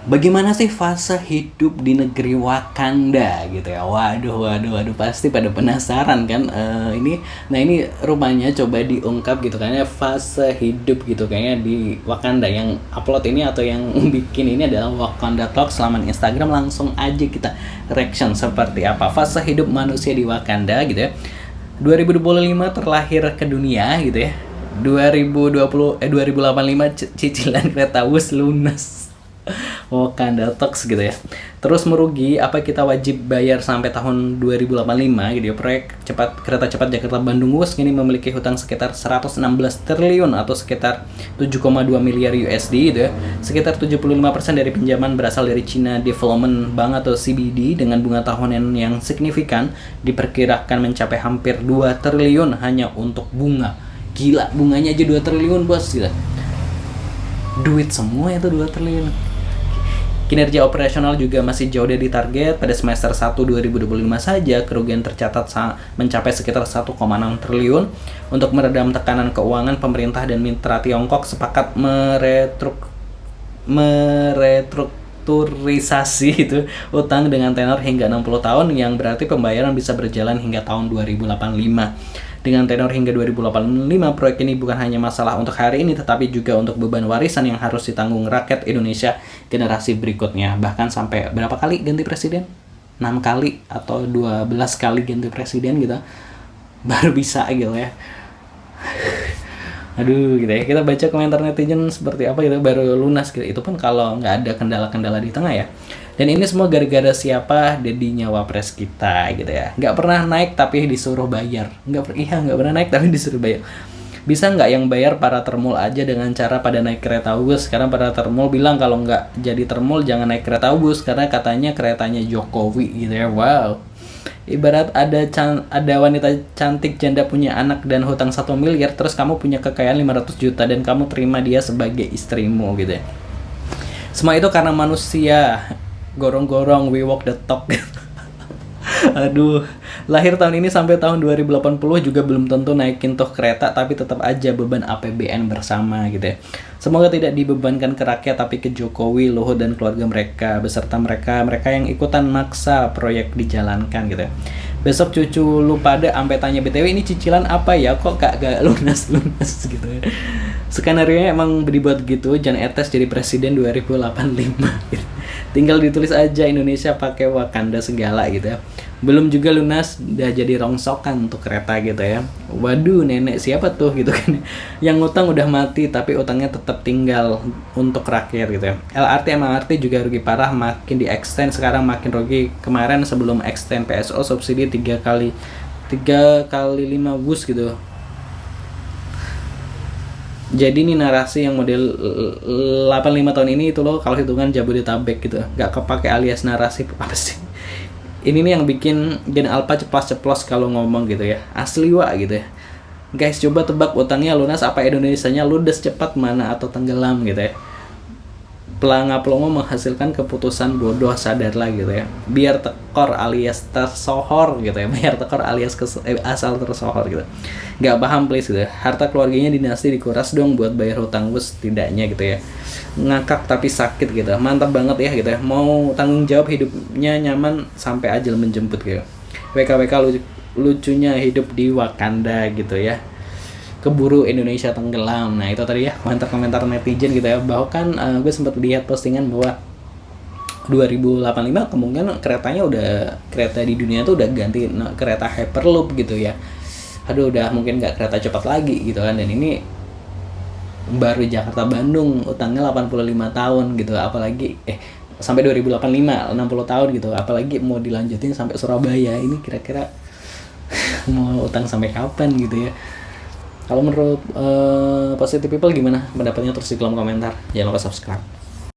Bagaimana sih fase hidup di negeri Wakanda gitu ya? Waduh, pasti pada penasaran kan? Ini rupanya coba diungkap gitu kan ya, fase hidup gitu kayaknya di Wakanda. Yang upload ini atau yang bikin ini adalah Wakanda Talk selama Instagram. Langsung aja kita reaction seperti apa fase hidup manusia di Wakanda gitu ya. 2025 terlahir ke dunia gitu ya. 2085 cicilan kereta bus lunas. Wakanda Talks gitu ya. Terus merugi apa kita wajib bayar sampai tahun 2085 gitu ya. Proyek kereta cepat Jakarta Bandung Wus kini memiliki hutang sekitar 116 triliun atau sekitar 7,2 miliar USD gitu ya. Sekitar 75% dari pinjaman berasal dari China Development Bank atau CBD dengan bunga tahunan yang signifikan, diperkirakan mencapai hampir 2 triliun hanya untuk bunga. Gila, bunganya aja 2 triliun bos, gila. Duit semua itu 2 triliun. Kinerja operasional juga masih jauh dari target. Pada semester 1 2025 saja, kerugian tercatat mencapai sekitar 1,6 triliun. Untuk meredam tekanan keuangan, pemerintah dan mitra Tiongkok sepakat merestrukturisasi itu utang dengan tenor hingga 60 tahun, yang berarti pembayaran bisa berjalan hingga tahun 2085. Dengan tenor hingga 2085, proyek ini bukan hanya masalah untuk hari ini, tetapi juga untuk beban warisan yang harus ditanggung rakyat Indonesia generasi berikutnya. Bahkan sampai berapa kali ganti presiden? 6 kali atau 12 kali ganti presiden gitu. Baru bisa gitu ya. Aduh gitu ya. Kita baca komentar netizen seperti apa gitu, baru lunas gitu. Itu pun kalau nggak ada kendala-kendala di tengah ya. Dan ini semua gara-gara siapa? Dedinya wapres kita gitu ya. Nggak pernah naik tapi disuruh bayar. Nggak pernah naik tapi disuruh bayar. Bisa nggak yang bayar para termul aja dengan cara pada naik kereta bus? Karena para termul bilang kalau nggak jadi termul jangan naik kereta bus karena katanya keretanya Jokowi gitu ya. Wow. Ibarat ada wanita cantik janda punya anak dan hutang 1 miliar, terus kamu punya kekayaan 500 juta dan kamu terima dia sebagai istrimu gitu ya. Semua itu karena manusia. Gorong-gorong, we walk the talk. Aduh, lahir tahun ini sampai tahun 2080 juga belum tentu naikin tuh kereta, tapi tetap aja beban APBN bersama gitu ya. Semoga tidak dibebankan ke rakyat tapi ke Jokowi, Luhut dan keluarga mereka beserta mereka yang ikutan maksa proyek dijalankan gitu ya. Besok cucu lu pada sampai tanya BTW ini cicilan apa ya, kok gak lunas-lunas gitu ya. Skenario emang dibuat gitu, Jan Etes jadi presiden 2085 gitu. Tinggal ditulis aja Indonesia pakai Wakanda segala gitu ya. Belum juga lunas udah jadi rongsokan untuk kereta gitu ya. Waduh, nenek siapa tuh gitu kan. Yang utang udah mati tapi utangnya tetap tinggal untuk rakyat gitu ya. LRT MRT juga rugi parah, makin di extend sekarang makin rugi. Kemarin sebelum extend PSO subsidi 3 kali 5 bus gitu. Jadi ini narasi yang model 85 tahun ini itu loh, kalau hitungan Jabodetabek gitu. Gak kepake alias narasi apa sih? Ini nih yang bikin Gen Alpha ceplos-ceplos kalau ngomong gitu ya. Asli wa gitu ya. Guys, coba tebak utangnya lunas apa Indonesianya ludes cepat mana atau tenggelam gitu ya. Pelanga-pelongo menghasilkan keputusan bodoh, sadarlah gitu ya. Biar tekor alias tersohor gitu ya. Biar tekor alias asal tersohor gitu. Gak paham please gitu ya. Harta keluarganya dinasti dikuras dong buat bayar hutang bus setidaknya gitu ya. Ngakak tapi sakit gitu. Mantap banget ya gitu ya. Mau tanggung jawab hidupnya nyaman sampai ajal menjemput gitu. WKWK lucunya hidup di Wakanda gitu ya. Keburu Indonesia tenggelam. Nah itu tadi ya komentar-komentar netizen gitu ya. Bahkan gue sempat lihat postingan bahwa 2085 kemungkinan kereta di dunia tuh udah ganti kereta Hyperloop gitu ya. Aduh udah mungkin gak kereta cepat lagi gitu kan. Dan ini baru Jakarta Bandung utangnya 85 tahun gitu. Apalagi sampai 2085 60 tahun gitu. Apalagi mau dilanjutin sampai Surabaya. Ini kira-kira mau utang sampai kapan gitu ya. Kalau menurut Positive People gimana pendapatnya, terus di kolom komentar. Jangan lupa subscribe.